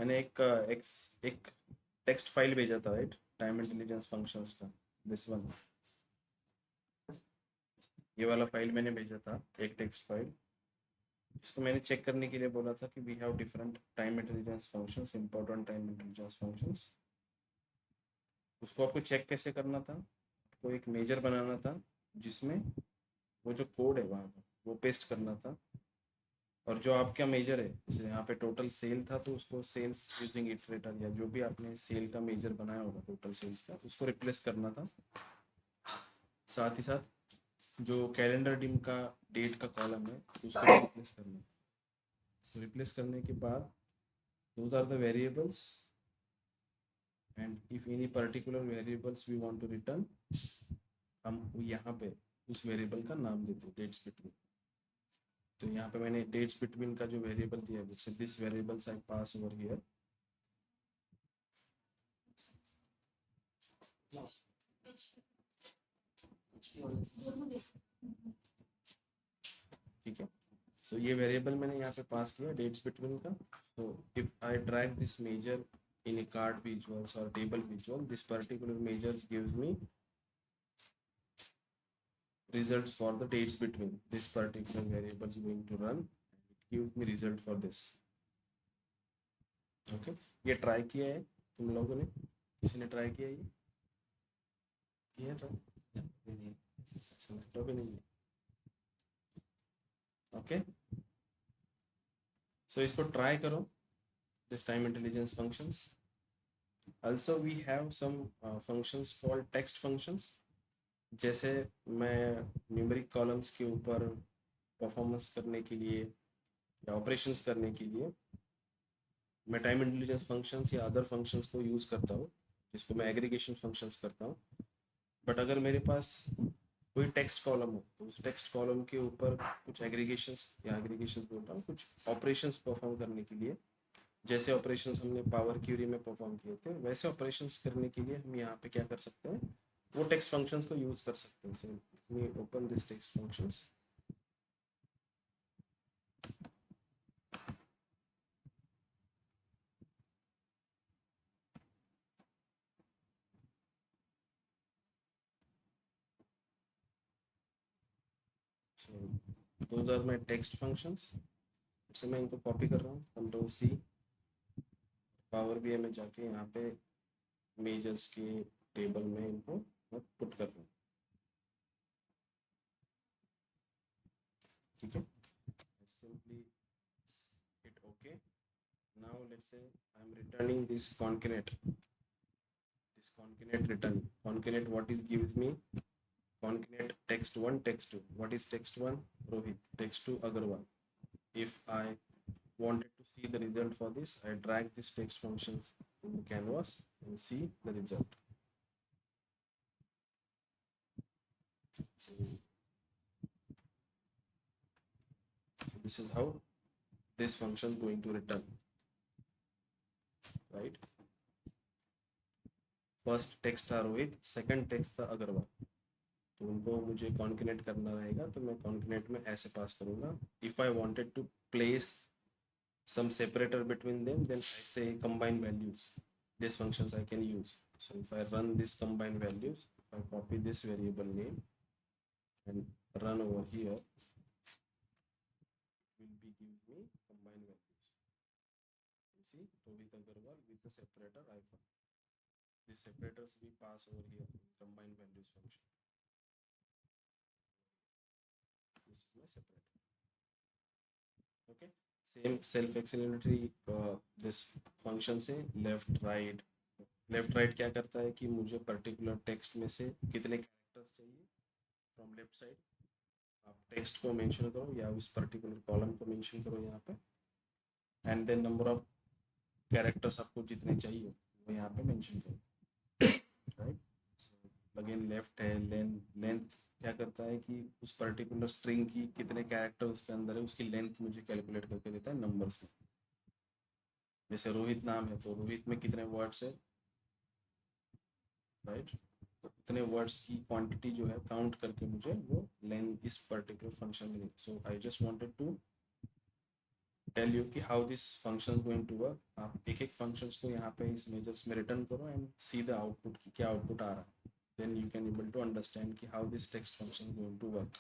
मैंने एक text file भेजा था, राइट, टाइम इंटेलिजेंस फंक्शंस का, दिस वन, ये वाला फाइल मैंने भेजा था, एक टेक्स्ट फाइल। इसको मैंने चेक करने के लिए बोला था कि we have different time intelligence functions, important time intelligence functions. उसको आपको चेक कैसे करना था, आपको एक मेजर बनाना था जिसमें वो जो कोड है वहाँ का वो पेस्ट करना था, और जो आपका मेजर है, जैसे यहाँ पे टोटल सेल था तो उसको सेल्स यूजिंग इटरेटर या जो भी आपने सेल का मेजर बनाया होगा टोटल सेल्स का, उसको रिप्लेस करना था। साथ ही साथ जो कैलेंडर डिम का डेट का कॉलम है उसको भी रिप्लेस करना था। तो रिप्लेस करने के बाद those are the variables, and if any particular variables we want to return, हम यहाँ पे उस वेरिएबल का नाम देते हैं डेट्स बिटवीन। तो यहाँ पे मैंने डेट्स बिटवीन का जो वेरिएबल दिया है, जैसे this variables I pass over here, ठीक है। सो ये वेरिएबल मैंने यहाँ पे पास किया डेट्स बिटवीन का। So if I drag this measure in a card visuals or table visual, this particular measures gives me results for the dates between this particular variable is going to run, it gives me result for this. Okay, ये try किया है तुम लोगों ने, किसी ने try किया है ये, किया ट्राई? अच्छा, लैपटॉप ही नहीं है। ओके, सो इसको ट्राई करो, this time intelligence functions. also we have some functions called text functions, जैसे मैं न्यूमेरिक कॉलम्स के ऊपर परफॉर्मेंस करने के लिए या ऑपरेशंस करने के लिए मैं टाइम इंटेलिजेंस फंक्शंस या अदर फंक्शंस को यूज़ करता हूँ, जिसको मैं एग्रीगेशन फंक्शंस करता हूँ। बट अगर मेरे पास कोई टेक्स्ट कॉलम हो तो उस टेक्स्ट कॉलम के ऊपर कुछ एग्रीगेशंस या एग्रीगेशंस बोलता हूँ, कुछ ऑपरेशंस परफॉर्म करने के लिए, जैसे ऑपरेशंस हमने पावर क्यूरी में परफॉर्म किए थे, वैसे ऑपरेशंस करने के लिए हम यहाँ पे क्या कर सकते हैं, वो टेक्स्ट फंक्शंस को यूज़ कर सकते हैं। So we open this text functions. So those are my text functions. इससे मैं इनको कॉपी कर रहा हूँ, कंट्रोल सी, पावर बी में जाके यहाँ पे मेजर्स के टेबल में इनको मैं पुट कर रहा हूँ, ठीक है। Simply hit OK. Now let's say I'm returning this concatenate return. Concatenate, what is gives me? Concatenate text 1, text 2. What is text 1? Rohit. Text 2, Agarwal. If I wanted to see the result for this, I drag this text functions in the canvas and see the result. So this is how this function is going to return, right? First text था Rohit, second text था अग्रवाल, तो उनको मुझे कॉन्किनेट करना रहेगा, तो मैं कॉन्किनेट में ऐसे पास करूँगा। If I wanted to place some separator between them, then I say combine values. These functions I can use. So if I run this combine values, if I copy this variable name and run over here, it will be give me combine values. You see, Rohit Agarwal with the separator icon. These separators we pass over here in combine values function. This is my separator. Okay, same self-explanatory this function से left right क्या करता है कि मुझे particular text में से कितने characters चाहिए फ्रॉम लेफ्ट साइड, आप टेक्स्ट को मेंशन करो या उस पर्टिकुलर कॉलम को मेंशन करो यहाँ पे, and then number of characters आपको जितने चाहिए वो यहाँ पे मेंशन करो, राइट। सो अगेन लेफ्ट है, लेंथ क्या करता है कि उस पर्टिकुलर स्ट्रिंग की कितने कैरेक्टर उसके अंदर है उसकी लेंथ मुझे कैलकुलेट करके देता है नंबर्स में। जैसे रोहित नाम है तो रोहित में कितने वर्ड्स है, राइट, तो इतने वर्ड्स की क्वांटिटी जो है काउंट करके मुझे वो लेंथ इस पर्टिकुलर फंक्शन में। So I just wanted to tell you कि how this function going to work. आप एक एक फंक्शंस को यहाँ पे इस मेजर्स में रिटर्न करो एंड सी द आउटपुट की क्या आउटपुट आ रहा है. Then you can able to understand कि how this text function going to work.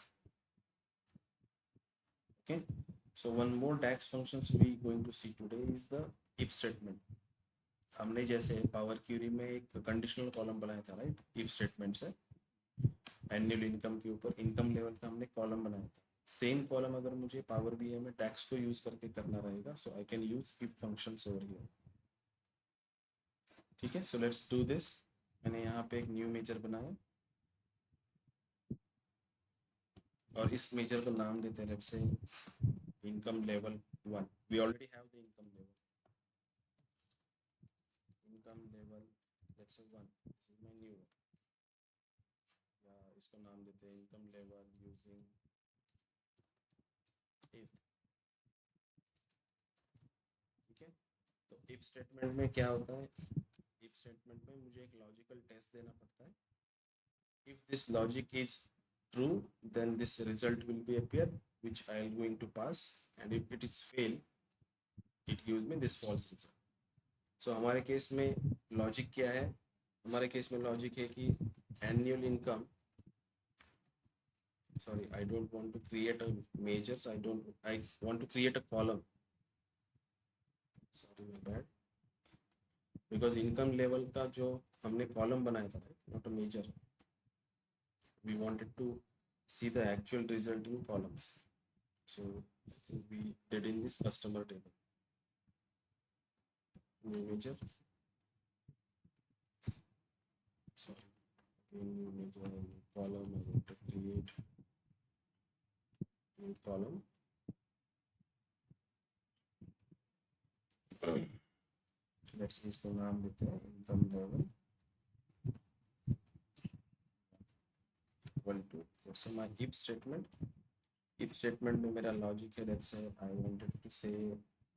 Okay, so one more DAX functions we going to see today is the if statement. हमने जैसे power Curie में एक conditional column बनाया था right, if statement से annual income के ऊपर income level का हमने कॉलम बनाया था. सेम कॉलम अगर मुझे पावर बीआई में टैक्स को यूज करके करना रहेगा, so I can use if functions over here. ठीक है, सो लेट्स डू दिस. मैंने यहाँ पे एक न्यू मेजर बनाया और इस मेजर को नाम देते हैं let's say income level 1. We already have the income level let's say 1. This is my new one. या इसको नाम देते हैं इनकम लेवल यूजिंग इफ. ठीक है, तो इफ स्टेटमेंट में क्या होता है, इफ स्टेटमेंट में मुझे एक लॉजिकल टेस्ट देना पड़ता है. if this logic is true, then this result will be appear which I am going to pass, and if it is fail, it gives me this false result. So हमारे case में logic क्या है, हमारे case में logic है कि annual income, sorry, I don't want to create a measures, I want to create a column, sorry my bad, because income level का जो हमने column बनाया था, not a measure, we wanted to see the actual result in columns. So we did in this customer table. New measure. Sorry. New measure, new column. I want to create new column. Let's see इसको नाम देते हैं income level equal to, let's say my if statement. If statement में मेरा logic है, let's say I wanted to say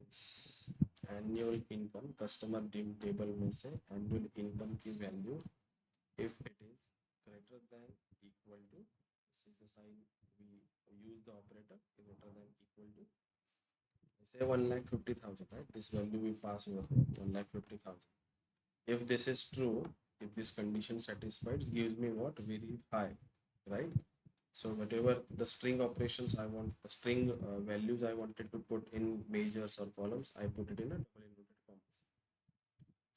it's annual income, customer dim table में से annual income की value if it is greater than equal to, this is the sign we use the operator, greater than equal to, say 1,50,000, right? This value we pass over here, 1,50,000. If this is true, if this condition satisfies, gives me what? Very high, right? So whatever the string operations I want, the string values I wanted to put in measures or columns, I put it in a double inverted commas.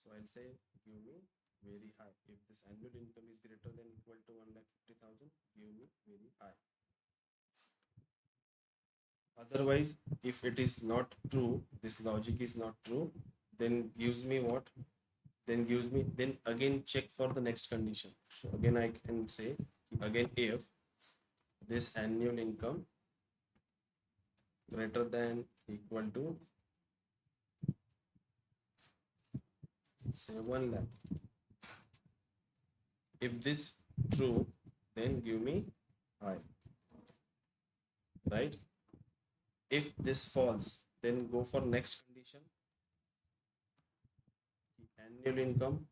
So I'll say give me very high. If this annual income is greater than equal to 1,50,000, give me very high. Otherwise, if it is not true, this logic is not true, then gives me what? Then gives me, then again check for the next condition. So again I can say again if this annual income greater than equal to say 1 lakh. If this true, then give me high, right? If this false, then go for next condition. Annual income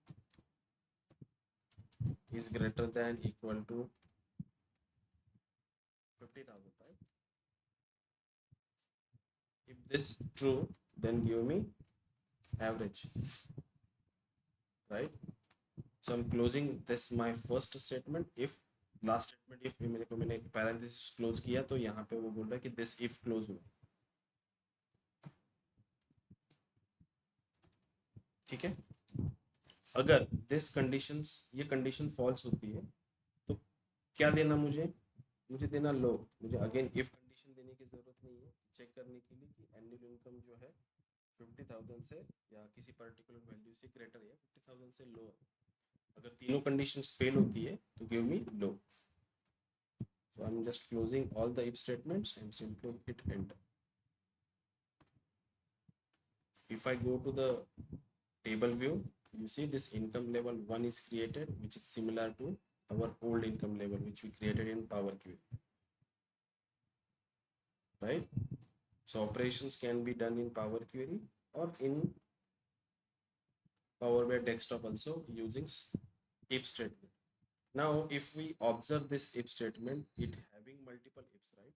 is greater than equal to 50,000, right? If this true, then give me average, right? So I'm closing this my first statement. If last statement if मेरे को मैंने parenthesis close किया तो यहाँ पे वो बोल रहा है कि this if close हुआ. ठीक है, अगर this conditions, ये condition false होती है तो क्या देना मुझे देना लो. मुझे अगेन if condition देने की जरूरत नहीं है, चेक करने के लिए कि annual income जो है 50,000 से या किसी पर्टिकुलर वैल्यू से ग्रेटर है 50,000 से लो. अगर तीनों कंडीशंस फेल होती है तो give me low. So I'm just closing all the if statements and simply hit enter. If I go to the table view, you see this income level 1 is created, which is similar to our old income level which we created in Power Query, right? So operations can be done in Power Query or in Power BI desktop also using if statement. Now if we observe this if statement, it having multiple ifs, right?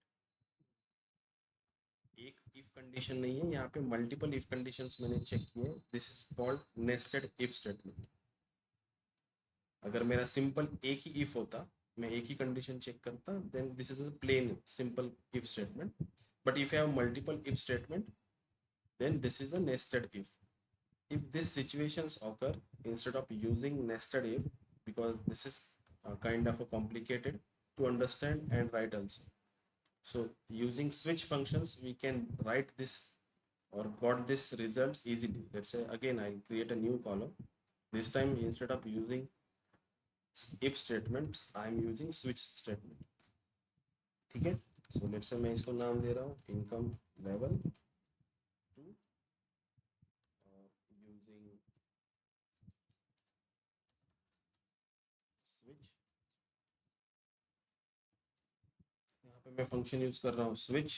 एक if condition नहीं है, यहाँ पे multiple if conditions मैंने check किए। This is called nested if statement. अगर मेरा simple एक ही इफ होता, मैं एक ही कंडीशन चेक करता, then this is a plain simple if statement. But if you have multiple if statement, then this is a nested if. If these situations occur, instead of using nested if, because this is kind of a complicated to understand and write also, so using switch functions we can write this or got this result easily. Let's say again I create a new column. This time instead of using if statement I am using switch statement. ठीक है, so let's say मैं इसको नाम दे रहा हूँ income level 2 using switch। यहाँ पे मैं फंक्शन यूज कर रहा हूँ स्विच।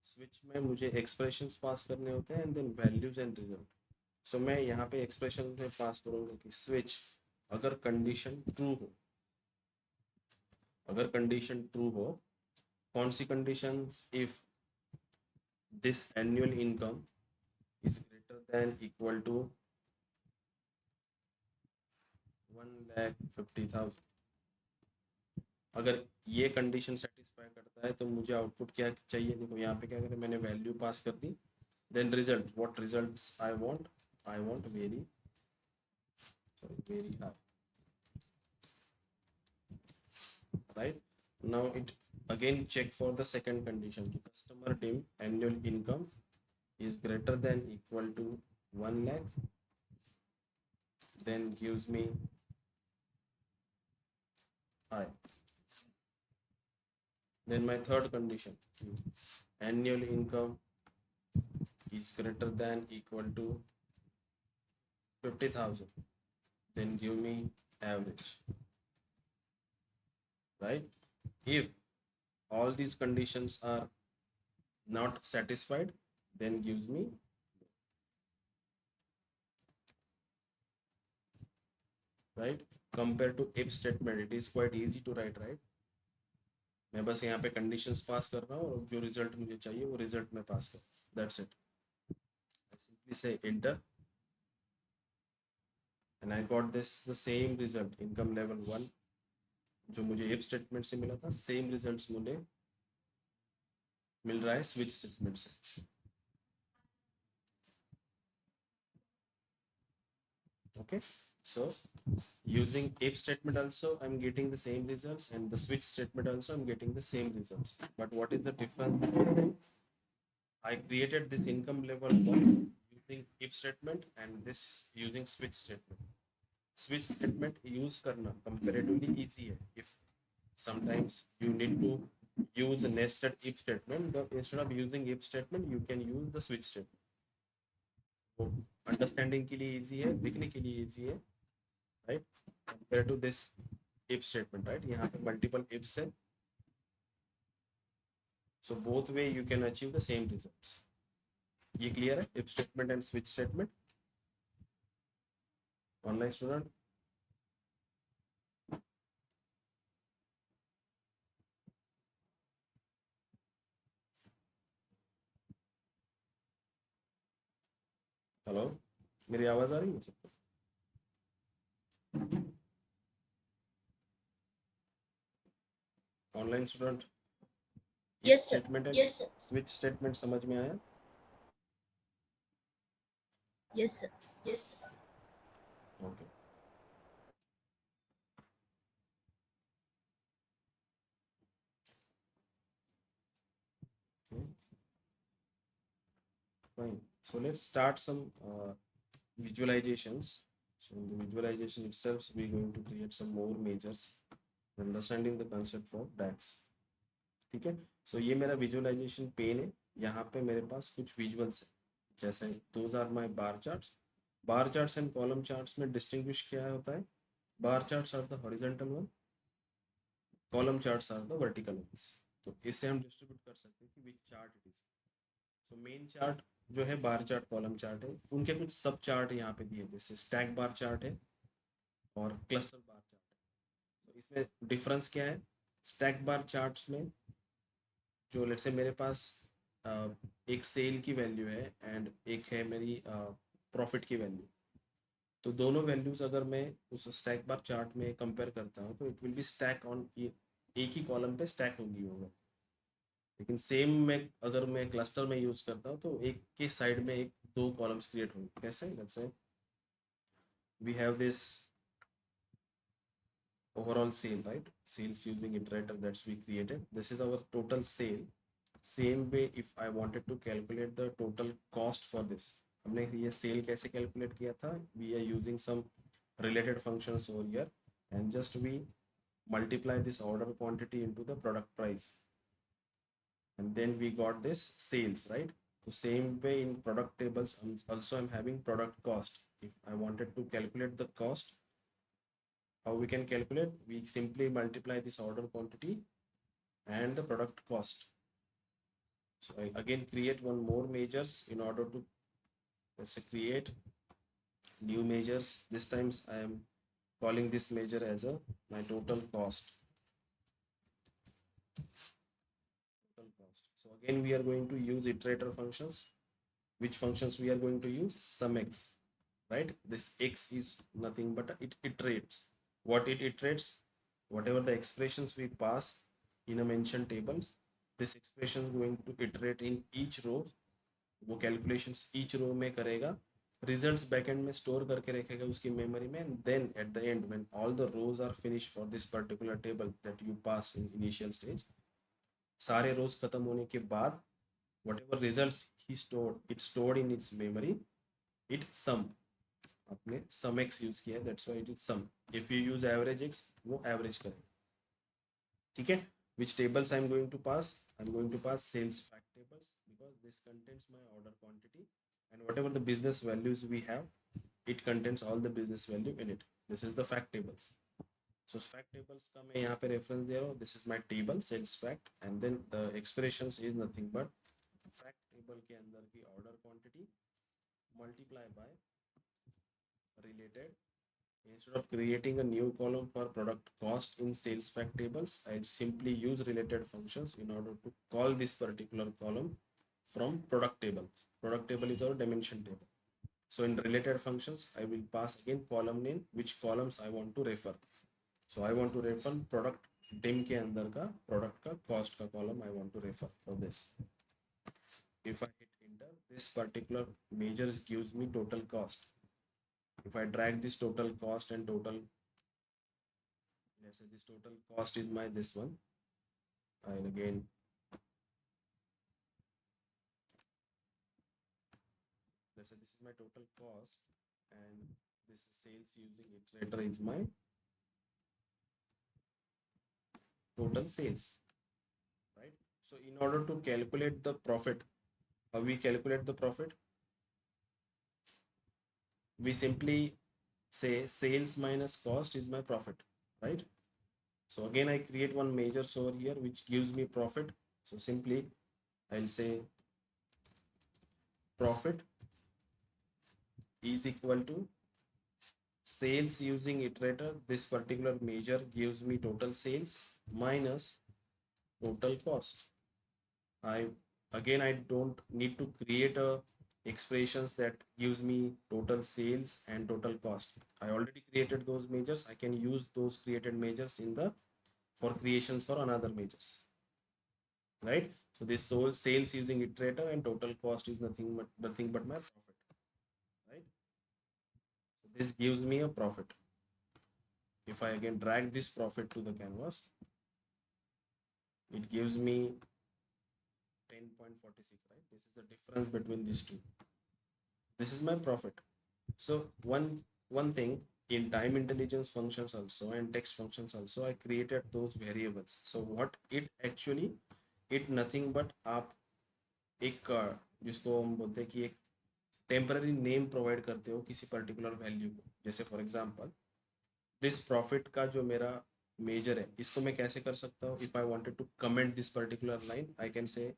स्विच में मुझे एक्सप्रेशंस पास करने होते हैं and then values and result. So मैं यहाँ पे एक्सप्रेशन में पास करूँगा कि स्विच अगर कंडीशन ट्रू हो, अगर कंडीशन ट्रू हो, कौन सी condition? If this annual income is greater than equal to 1,50,000। अगर ये कंडीशन सेटिस्फाई करता है तो मुझे आउटपुट क्या चाहिए? देखो यहाँ पे क्या करें, मैंने वैल्यू पास कर दी, then result, what results I want? I want very high, right? Now it again check for the second condition कि customer team annual income is greater than equal to 1 lakh, then gives me I. Then my third condition, annual income is greater than equal to 50,000, then give me average, right? If all these conditions are not satisfied, then gives me, right? Compared to if statement, it is quite easy to write, right? मैं बस यहाँ पे conditions पास कर रहा हूँ और जो result मुझे चाहिए वो रिजल्ट मैं पास कर, दैट्स इट। सिंपली से enter and I got this the same result, income level 1 जो मुझे इफ स्टेटमेंट से मिला था, सेम रिजल्ट्स मुझे मिल रहा है स्विच स्टेटमेंट से। Okay, so using if statement also I'm getting the same results, and the switch statement also I'm getting the same results. But what is the difference between them? I created this income level 1 using if statement and this using switch statement. Switch statement use करना comparatively easy है if sometimes you need to use a nested if statement, but instead of using if statement you can use the switch statement. तो understanding के लिए easy है, लिखने के लिए easy है, right? Compare to this if statement, right? यहाँ पे मल्टीपल इफ्स है, so both way you can achieve the same results. ये क्लियर है, if statement and switch statement? Online student, hello, मेरी आवाज आ रही है सबको? Online student, Yes, sir. Statement and Yes, sir. Switch statement समझ में आया? Yes, sir. Yes. Okay, fine. So let's start some visualizations. So in the visualization itself, we're going to create some more measures, understanding the concept for DAX. ठीक है, सो ये मेरा visualisation pen है। यहाँ पे मेरे पास कुछ विजुअल्स है, जैसे those are my bar charts. Bar charts and column charts में डिस्टिंग्विश क्या होता है? Bar charts are the horizontal one, column charts are the vertical ones. तो इससे हम डिस्ट्रीब्यूट कर सकते हैं कि which chart it is. So main chart जो है बार चार्ट, कॉलम चार्ट है, उनके कुछ सब चार्ट यहाँ पे दिए, जैसे स्टैक बार चार्ट है और क्लस्टर बार चार्ट है। तो इसमें डिफरेंस क्या है? स्टैक बार चार्ट्स में जो लेट्स से मेरे पास एक सेल की वैल्यू है एंड एक है मेरी प्रॉफिट की वैल्यू। तो दोनों वैल्यूज अगर मैं उस स्टैक बार चार्ट में कंपेयर करता हूँ तो it will be stack on, एक ही कॉलम पे स्टैक होगी होगा। लेकिन सेम में अगर मैं क्लस्टर में यूज करता हूँ तो एक के साइड में एक दो कॉलम्स क्रिएट होंगे। कैसे? Let's say we have this overall sale, right? Sales using iterator that's we created. This is our total sale. Same way, if I wanted to calculate the total cost for this, हमने ये cell कैसे calculate किया था? We are using some related functions over here and just we multiply this order quantity into the product price and then we got this sales, right? So same way in product tables, also I'm having product cost. If I wanted to calculate the cost, how we can calculate? We simply multiply this order quantity and the product cost. So I'll again create one more measures in order to, let's say, create new measures. This times I am calling this measure as a my total cost. Total cost. So again we are going to use iterator functions. Which functions we are going to use? Sum x, right? This x is nothing but it iterates. What it iterates? Whatever the expressions we pass in a mentioned tables, this expression is going to iterate in each row. वो calculations each row में करेगा, results backend में store करके रखेगा उसकी memory में, and then at the end when all the rows are finish for this particular table that you pass in initial stage, सारे rows खत्म होने के बाद whatever results he stored, it stored in its memory, it sum, आपने sum x use किया, that's why it is sum. if you use average x, वो average करेगा। ठीक है? which tables I'm going to pass? I'm going to pass sales fact tables because this contains my order quantity and whatever the business values we have, it contains all the business value in it. This is the fact tables. So fact tables का मैं यहाँ पे reference दे रहा हूँ. This is my table sales fact and then the expressions is nothing but fact table के अंदर की order quantity multiply by related. Instead of creating a new column for product cost in sales fact tables, I simply use related functions in order to call this particular column from product table. Product table is our dimension table. So in related functions, I will pass again column name, which columns I want to refer. So I want to refer product dim के अंदर का product का cost का column I want to refer for this. If I hit enter, this particular measures gives me total cost. If I drag this total cost and total, let's say this total cost is my this one, and again let's say this is my total cost and this sales using iterator is my total sales, right? So in order to calculate the profit, how we calculate the profit? We simply say sales minus cost is my profit, right? So again I create one measure over here which gives me profit. So simply I'll say profit is equal to sales using iterator. This particular measure gives me total sales minus total cost. I don't need to create a expressions that gives me total sales and total cost. I already created those measures. I can use those created measures in the for creations for another measures, right? So this sales using iterator and total cost is nothing but my profit, right? So this gives me a profit. If I again drag this profit to the canvas, it gives me 10.46, right? This is the difference between these two. This is my profit. So one thing in time intelligence functions also and text functions also, I created those variables. So what it actually, it nothing but आप एक जिसको हम बोलते हैं कि एक temporary name provide करते हो किसी पर्टिकुलर वैल्यू को। जैसे फॉर एग्जांपल दिस प्रॉफिट का जो मेरा मेजर है, इसको मैं कैसे कर सकता हूँ? If I wanted to comment this particular line, I can say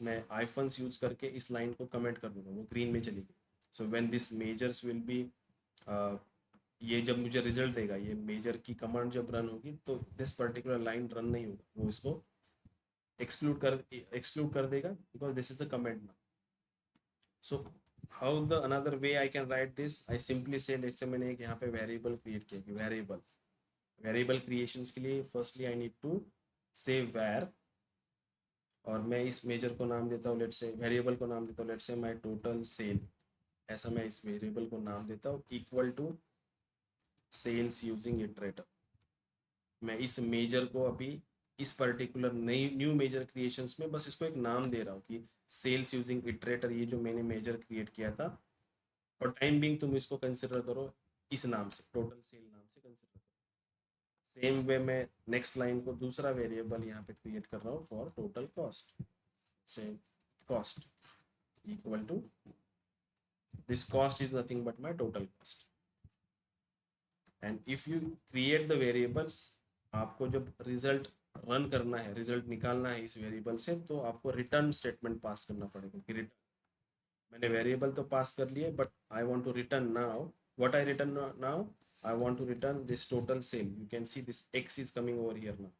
मैं आईफन्स यूज करके इस लाइन को कमेंट कर दूंगा, वो ग्रीन में चली गई। So when this measures will be, ये जब मुझे रिजल्ट देगा, ये मेजर की कमांड जब रन होगी तो दिस पर्टिकुलर लाइन रन नहीं होगा, वो इसको एक्सक्लूड कर देगा because this is a comment now. So how the another way I can write this, I simply से लेट्स से मैंने एक यहाँ पे वेरिएबल क्रिएट किया कि वेरिएबल क्रिएशंस के लिए फर्स्टली आई नीड टू से वेर, और मैं इस मेजर को नाम देता हूँ लेट्स से, वेरिएबल को नाम देता हूँ let's say my total sale, ऐसा मैं इस वेरिएबल को नाम देता हूँ, equal to sales using iterator. मैं इस मेजर को अभी इस पर्टिकुलर नई न्यू मेजर क्रिएशंस में बस इसको एक नाम दे रहा हूँ कि सेल्स यूजिंग इटरेटर, ये जो मैंने मेजर क्रिएट किया था, और टाइम बिंग तुम इसको कंसिडर करो इस नाम से, टोटल सेल नाम से कंसिडर करो. सेम वे मैं नेक्स्ट लाइन को दूसरा वेरिएबल यहाँ पे क्रिएट कर रहा हूँ for total cost, say cost equal to this cost is nothing but my total cost. And if you create the variables, आपको जब रिजल्ट रन करना है, रिजल्ट निकालना है इस वेरिएबल से, तो आपको रिटर्न स्टेटमेंट पास करना पड़ेगा कि रिटर्न, मैंने वेरिएबल तो पास कर लिए but I want to return now, what I return now, I want to return this total sale. You can see this x is coming over here now.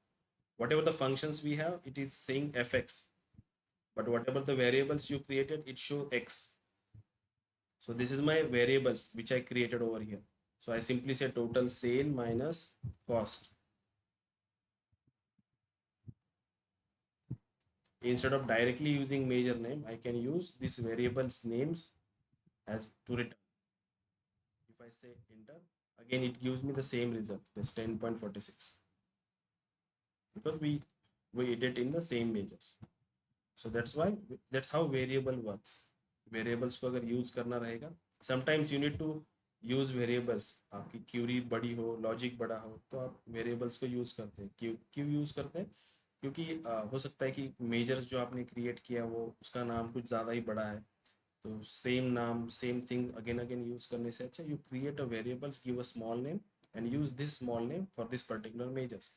Whatever the functions we have, it is saying fx, but whatever the variables you created, it show x. So this is my variables which I created over here. So I simply say total sale minus cost. Instead of directly using measure name, I can use this variables names as to return. If I say enter, again it gives me the same result, this 10.46, because we did it in the same measures. So that's how variable works. Variables को अगर use करना रहेगा, sometimes you need to use variables, आपकी Curie बड़ी हो, logic बड़ा हो, तो आप वेरिएबल्स को यूज़ करते हैं. क्यों यूज़ करते हैं? क्योंकि हो सकता है कि मेजर्स जो आपने क्रिएट किया वो उसका नाम कुछ ज़्यादा ही बड़ा है, तो सेम नाम same thing again again use करने से अच्छा you create a variables, give a small name and use this small name for this particular measures.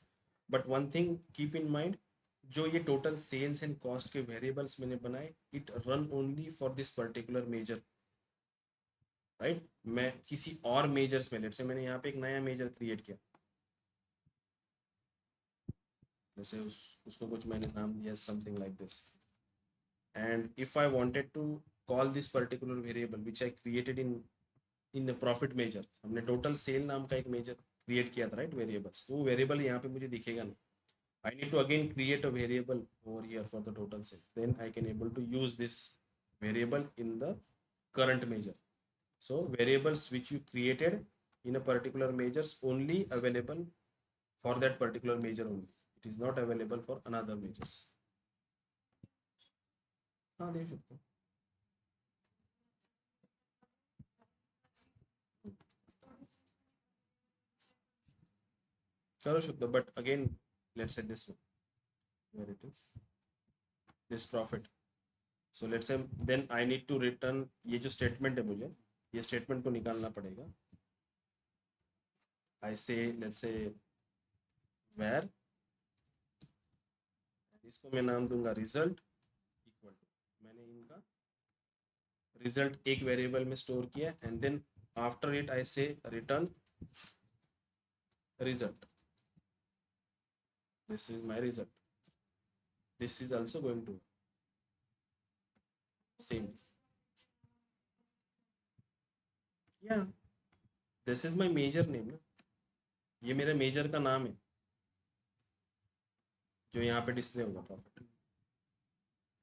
But one thing keep in mind, जो ये टोटल सेल्स एंड कॉस्ट के variables मैंने बनाए, it run only for this particular measure, right. मैं किसी और measures में, let's से मैंने यहाँ पे एक नया मेजर क्रिएट किया, जैसे उसको कुछ मैंने नाम दिया something like this, and if I wanted to call this particular variable which I created in the profit measure, हमने टोटल सेल नाम का एक मेजर क्रिएट किया था, राइट, वेरिएबल्स, तो वो वेरिएबल यहाँ पे मुझे दिखेगा नहीं. I need to again create a variable over here for the total sale. Then I can able to use this variable in the current measure. So variables which you created in a particular measures only available for that particular measure only. It is not available for another measures. हाँ देख सकते हो. करो सकते हो, but again let's say this one, where it is, this profit. So let's say then I need to return, ये जो statement है मुझे, ये statement को निकालना पड़ेगा. I say let's say where, इसको मैं नाम दूंगा रिजल्ट, इक्वल टू, मैंने इनका रिजल्ट एक वेरिएबल में स्टोर किया, and then after it I say return result, this is my result, this is also going to same, या this is my major name ना, ये मेरे मेजर का नाम है जो यहाँ पे डिस्प्ले होगा. प्रॉफिट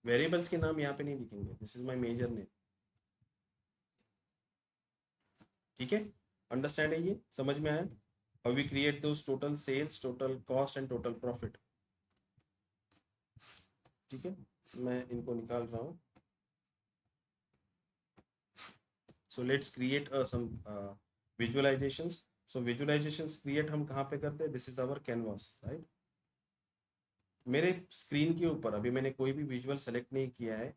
वेरिएबल्स के नाम यहाँ पे नहीं दिखेंगे, this is my major name. ठीक है, अंडरस्टैंड है, ये समझ में आया? How we create those total sales, total cost and total profit. ठीक है, मैं इनको निकाल रहा हूँ. So let's create some visualizations. So visualizations create हम कहाँ पे करते हैं? This is our canvas, right? मेरे स्क्रीन के ऊपर अभी मैंने कोई भी विजुअल सेलेक्ट नहीं किया है.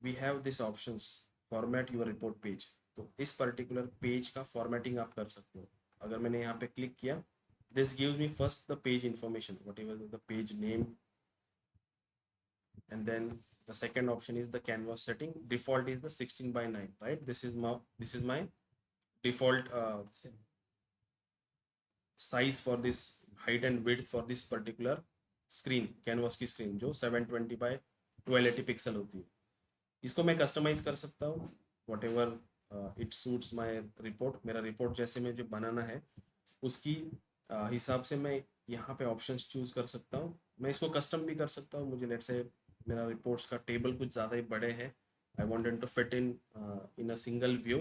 We have this options, format your report page. तो इस पर्टिकुलर पेज का फॉर्मेटिंग आप कर सकते हो. अगर मैंने यहाँ पे क्लिक किया, this gives me first the page information, whatever the page name, and then the second option is the canvas setting. Default is the 16:9, right? This is my default size for this height and width for this particular screen, canvas की screen जो 720 bye 1280 pixel होती है, इसको मैं customise कर सकता हूँ what ever it suits my report. मेरा रिपोर्ट जैसे मुझे बनाना है उसकी हिसाब से मैं यहाँ पे ऑप्शंस चूज कर सकता हूँ। मैं इसको कस्टम भी कर सकता हूँ। मुझे लेट से मेरा रिपोर्ट्स का टेबल कुछ ज़्यादा ही बड़े हैं, I wanted to fit in a single view.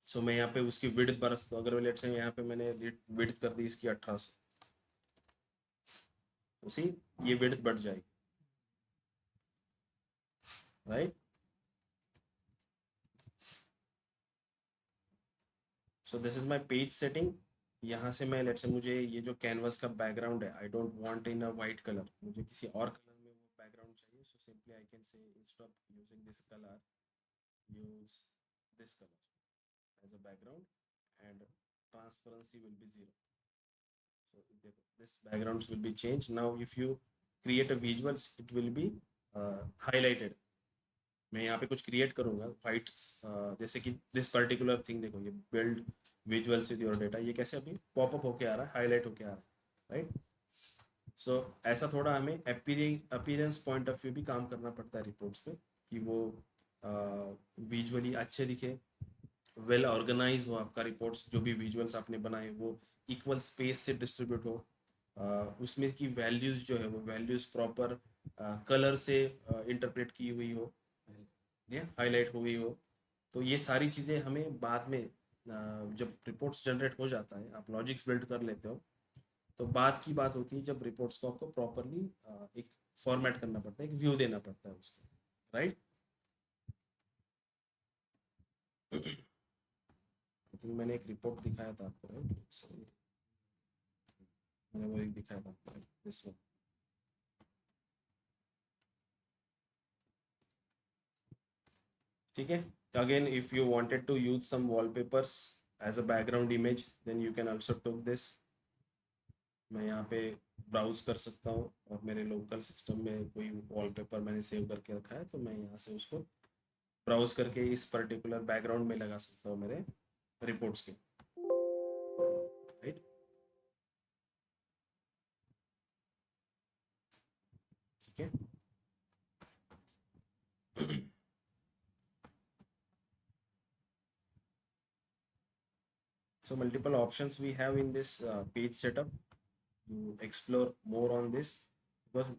So मैं यहाँ पे उसकी विड्थ बरस, तो अगर लेट से यहाँ पे मैंने विड्थ कर दी इसकी 1800, उसी ये विड्थ बढ़ जाएगी, right. So this is my page setting. यहाँ से मैं लेट से मुझे ये जो कैनवस का बैकग्राउंड है, I don't want in a white colour, मुझे किसी और कलर में वो बैकग्राउंड चाहिए। सो सिंपली आई कैन से instead of using this colour, use this color as a background and transparency will be 0. So this backgrounds will be changed. Now if you create a visuals, it will be highlighted. मैं यहाँ पे कुछ create करूँगा white, जैसे कि this particular thing देखो, ये build visuals with your data, ये कैसे अभी पॉपअप होके आ रहा है, हाईलाइट होके आ रहा है, राइट। सो ऐसा थोड़ा हमें अपीयरेंस पॉइंट ऑफ व्यू भी काम करना पड़ता है रिपोर्ट्स पे, कि वो विजुअली अच्छे दिखे, वेल ऑर्गेनाइज हो आपका रिपोर्ट्स, जो भी विजुअल्स आपने बनाए वो इक्वल स्पेस से डिस्ट्रीब्यूट हो, उसमें की वैल्यूज़ जो है वो वैल्यूज़ प्रॉपर कलर से इंटरप्रेट की हुई हो, ये हाईलाइट हुई हो। तो ये सारी चीज़ें हमें बाद में जब रिपोर्ट्स जनरेट हो जाता है, आप लॉजिक्स बिल्ड कर लेते हो, तो बाद की बात होती है जब रिपोर्ट्स को आपको प्रॉपरली एक फॉर्मेट करना पड़ता है, एक व्यू देना पड़ता है उसको, राइट। आई थिंक मैंने एक रिपोर्ट दिखाया था आपको, राइट, मैंने वो एक दिखाया था आपको, दिस वन, ठीक है। Again if you wanted to use some wallpapers as a background image, then you can also took this. मैं यहाँ पे ब्राउज कर सकता हूँ और मेरे लोकल सिस्टम में कोई वॉलपेपर मैंने सेव करके रखा है, तो मैं यहाँ से उसको ब्राउज करके इस पर्टिकुलर बैकग्राउंड में लगा सकता हूँ मेरे रिपोर्ट्स के, राइट। ठीक है। So multiple options we have in this page setup. You explore more on this, because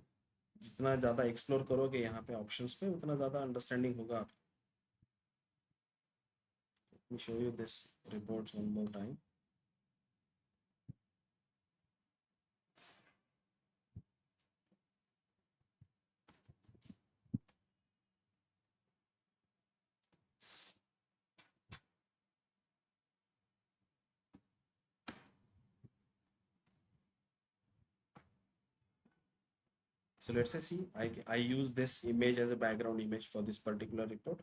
जितना ज़्यादा एक्सप्लोर करोगे यहाँ पे ऑप्शंस पे, उतना ज़्यादा अंडरस्टैंडिंग होगा आप। Let me show you this reports one more time. So let's say, see, I use this image as a background image for this particular report.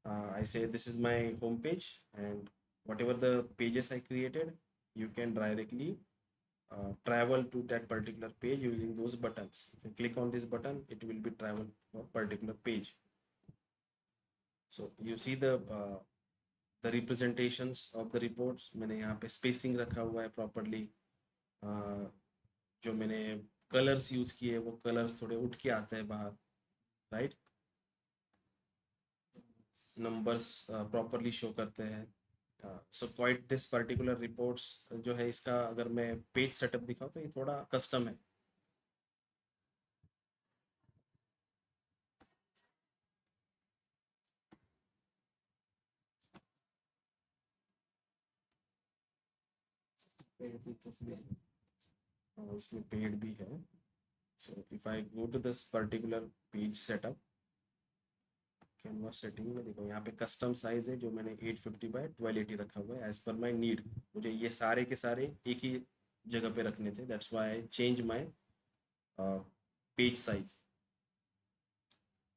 I say this is my home page, and whatever the pages I created, you can directly travel to that particular page using those buttons. If you click on this button, it will be travel to a particular page. So you see the representations of the reports. मैंने यहाँ पे spacing रखा हुआ है properly. जो मैंने colours use किए वो कलर्स थोड़े उठ के आते हैं बाहर, राइट। नंबर्स प्रॉपरली शो करते हैं। So quite this particular reports जो है, इसका अगर मैं पेज सेटअप दिखाऊँ तो ये थोड़ा कस्टम है। इसमें पेड भी है। So if I go to this particular page setup, canvas setting में देखो, यहाँ पे कस्टम साइज है जो मैंने 850 बाय 1280 रखा हुआ है एज पर माई नीड। मुझे ये सारे के सारे एक ही जगह पे रखने थे, that's why I change my page size,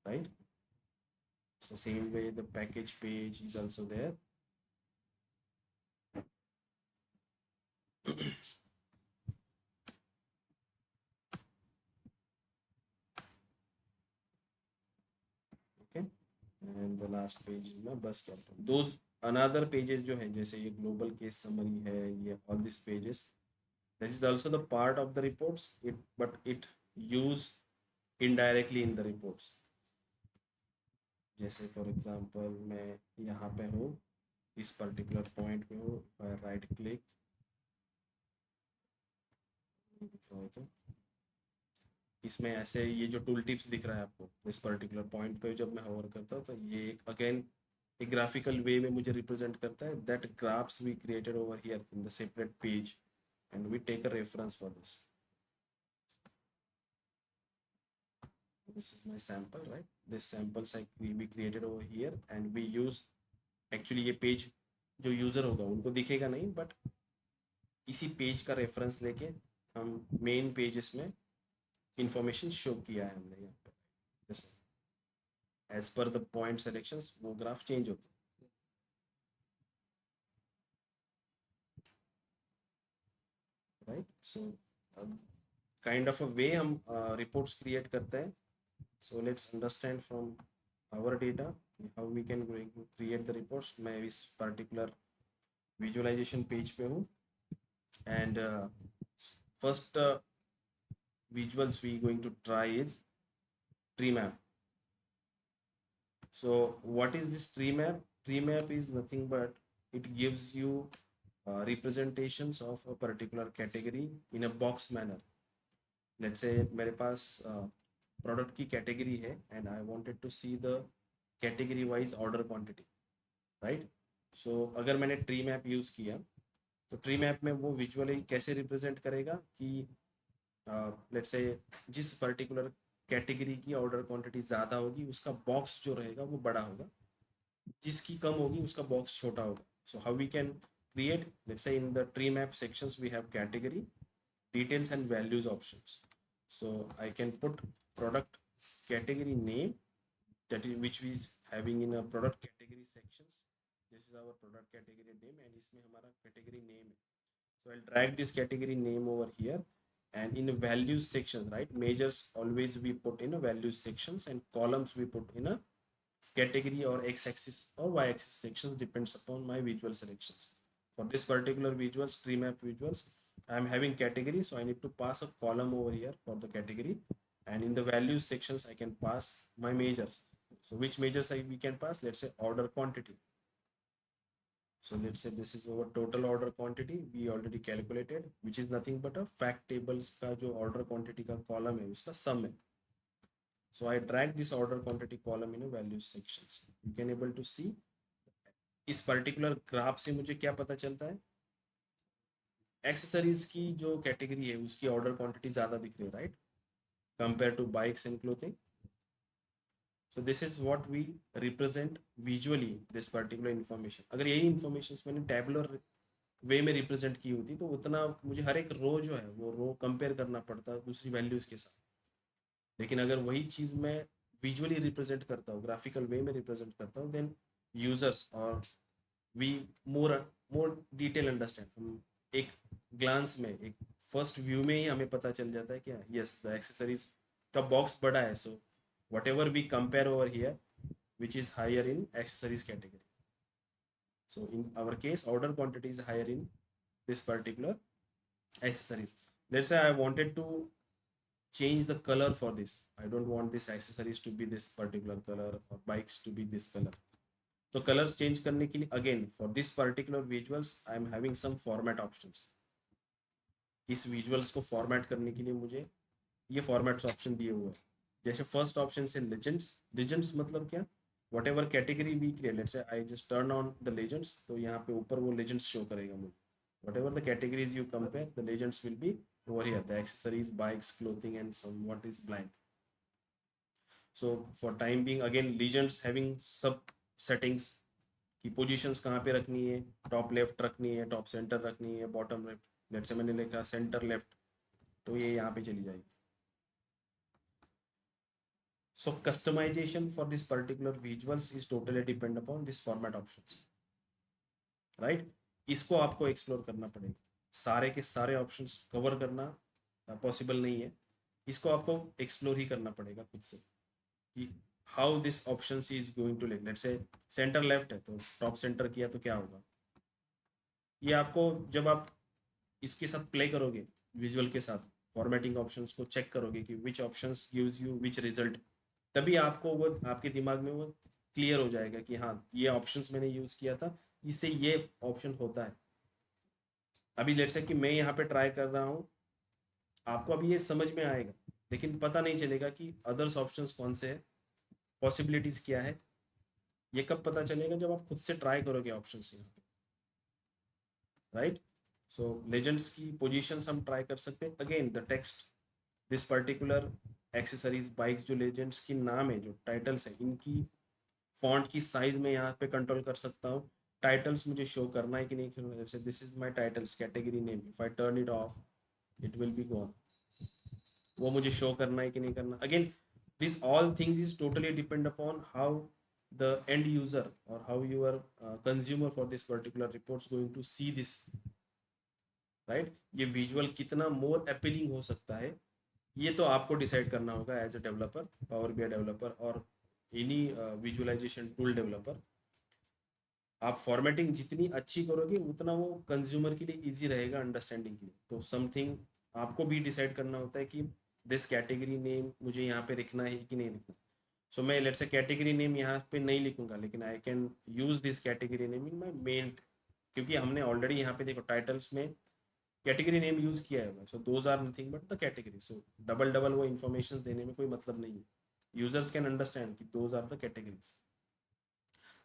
right? So same way the package page is also there. Okay, and the last page is my bus captain. Those another pages जो है, जैसे ये global case summary है, ये all these pages, That is also the part of the reports, but it use indirectly in the reports. जैसे for example मैं यहाँ पे हूँ, इस पर्टिकुलर पॉइंट पे हूँ, राइट क्लिक इसमें ऐसे ये जो टूल टिप्स दिख रहा है आपको इस पर्टिकुलर पॉइंट पे जब मैं होवर करता हूँ तो ये एक अगेन एक ग्राफिकल वे में मुझे रिप्रेजेंट करता है that graphs we created over here in the separate page and we take a reference for this. This is my sample, right? This samples we created over here and we use actually ये page जो user होगा उनको दिखेगा नहीं but इसी page का reference लेके हम मेन पेजेस में इंफॉर्मेशन शो किया है हमने यहाँ पे जैसे as per the point selections वो ग्राफ चेंज होते हैं. Right so kind of a way हम रिपोर्ट्स क्रिएट करते हैं. So let's understand from our data how we can create the reports. मैं इस particular visualization page पे हूँ and first visuals we going to try is tree map. So what is this tree map? Tree map is nothing but it gives you representations of a particular category in a box manner. Let's say मेरे पास product की category है and I wanted to see the category wise order quantity, right. So अगर मैंने tree map use किया तो tree map में वो विजुअली कैसे रिप्रेजेंट करेगा कि लेट्स से जिस पर्टिकुलर कैटेगरी की ऑर्डर क्वांटिटी ज़्यादा होगी उसका बॉक्स जो रहेगा वो बड़ा होगा, जिसकी कम होगी उसका बॉक्स छोटा होगा. So how we can create, let's say in the tree map sections we have category, details and values options. So I can put product category name that is which is having in a product category sections. This is our product category name and इसमें हमारा category name है. So I'll drag this category name over here and in a values section, right, measures always we put in a values sections and columns we put in a category or x-axis or y-axis sections depends upon my visual selections. For this particular visuals, tree map visuals, I am having category, so I need to pass a column over here for the category, and in the values sections I can pass my measures. So which measures we can pass? Let's say order quantity. So let's say this is our total order quantity we already calculated, which is nothing but a fact tables का जो order quantity का column है उसका sum है. So I drag this order quantity column in a values sections. You can able to see इस particular graph से मुझे क्या पता चलता है, एक्सेसरीज की जो कैटेगरी है उसकी ऑर्डर क्वांटिटी ज़्यादा दिख रही है, right, compare to bikes and clothing. So this is what we represent visually this particular information. अगर यही इन्फॉर्मेशन मैंने टैबुलर वे में रिप्रेजेंट की होती तो उतना मुझे हर एक रो जो है वो रो कंपेयर करना पड़ता दूसरी वैल्यूज के साथ. लेकिन अगर वही चीज़ मैं विजुअली रिप्रेजेंट करता हूँ, ग्राफिकल वे में रिप्रेजेंट करता हूँ, देन यूजर्स और वी मोर डिटेल अंडरस्टैंड. हम एक ग्लांस में एक फर्स्ट व्यू में ही हमें पता चल जाता है कि यस द एक्सेसरीज का बॉक्स बड़ा है. So whatever we compare over here which is higher in accessories category. So in our case, order quantity is higher in this particular accessories. Let's say I wanted to change the color for this. I don't want this accessories to be this particular color or bikes to be this color. तो colours change करने के लिए again for this particular visuals I am having some format options. इस visuals को format करने के लिए मुझे ये फॉर्मेट्स ऑप्शन दिए हुए हैं. जैसे फर्स्ट ऑप्शन से लेजेंड्स. लेजेंड्स मतलब क्या, whatever category we create, let's say I just turn on the legends तो यहाँ पे ऊपर वो लेजेंड्स शो करेगा मुझे. Whatever the categories you compare the legends will be over here, the accessories, bikes, clothing and some what is blank. So for time being again legends having सब settings की positions कहाँ पे रखनी है, top left रखनी है, top centre रखनी है, बॉटम लेफ्ट. लेट्स से मैंने लिखा सेंटर लेफ्ट तो ये यहाँ पे चली जाएगी. So customization for this particular visuals is totally depend upon this format options, right? इसको आपको एक्सप्लोर करना पड़ेगा. सारे के सारे ऑप्शंस कवर करना पॉसिबल नहीं है. इसको आपको एक्सप्लोर ही करना पड़ेगा खुद से कि how this option is going to, let's say centre left है तो टॉप सेंटर किया तो क्या होगा. ये आपको जब आप इसके साथ प्ले करोगे, विजुअल के साथ फॉर्मेटिंग ऑप्शंस को चेक करोगे कि which options gives you which result, तभी आपको वो आपके दिमाग में वो क्लियर हो जाएगा कि हाँ ये ऑप्शंस मैंने यूज़ किया था, इससे ये ऑप्शन होता है। अभी लेट्स से कि मैं यहाँ पे ट्राई कर रहा हूँ, आपको अभी ये समझ में आएगा, लेकिन पता नहीं चलेगा कि अदर्स ऑप्शंस कौन से हैं, पॉसिबिलिटीज़ क्या है। ये कब पता चलेगा, जब आप खुद से ट्राई करोगे ऑप्शंस यहाँ पे, राइट। सो लेजेंड्स की पोजीशंस हम ट्राई कर सकते हैं। Again the text, this particular accessories bikes, जो लेजेंड्स की नाम है, जो टाइटल्स है, इनकी फॉन्ट की साइज में यहाँ पे कंट्रोल कर सकता हूँ। टाइटल्स मुझे शो करना है कि नहीं करना है, जैसे this is my titles category name, if I turn it of it will be gone, वो मुझे शो करना है कि नहीं करना। Again this all things is totally depend upon how the end user or how your consumer for this particular reports going to see this, right। ये visual कितना more appealing हो सकता है, ये तो आपको डिसाइड करना होगा as a developer, power BI developer और एनी विजुअलाइजेशन टूल डेवलपर। आप फॉर्मेटिंग जितनी अच्छी करोगे उतना वो कंज्यूमर के लिए इजी रहेगा अंडरस्टैंडिंग के लिए। तो समथिंग आपको भी डिसाइड करना होता है कि दिस कैटेगरी नेम मुझे यहाँ पे लिखना है कि नहीं लिखना। सो मैं लेट्स से कैटेगरी नेम यहाँ पे नहीं लिखूंगा, लेकिन आई can use this category name in my main, क्योंकि हमने ऑलरेडी यहाँ पे देखो टाइटल्स में कैटेगरी नेम यूज किया है, so those are nothing but the category. So double double वो इन्फॉर्मेशन देने में कोई मतलब नहीं है, यूजर्स कैन अंडरस्टैंड कि those are the categories.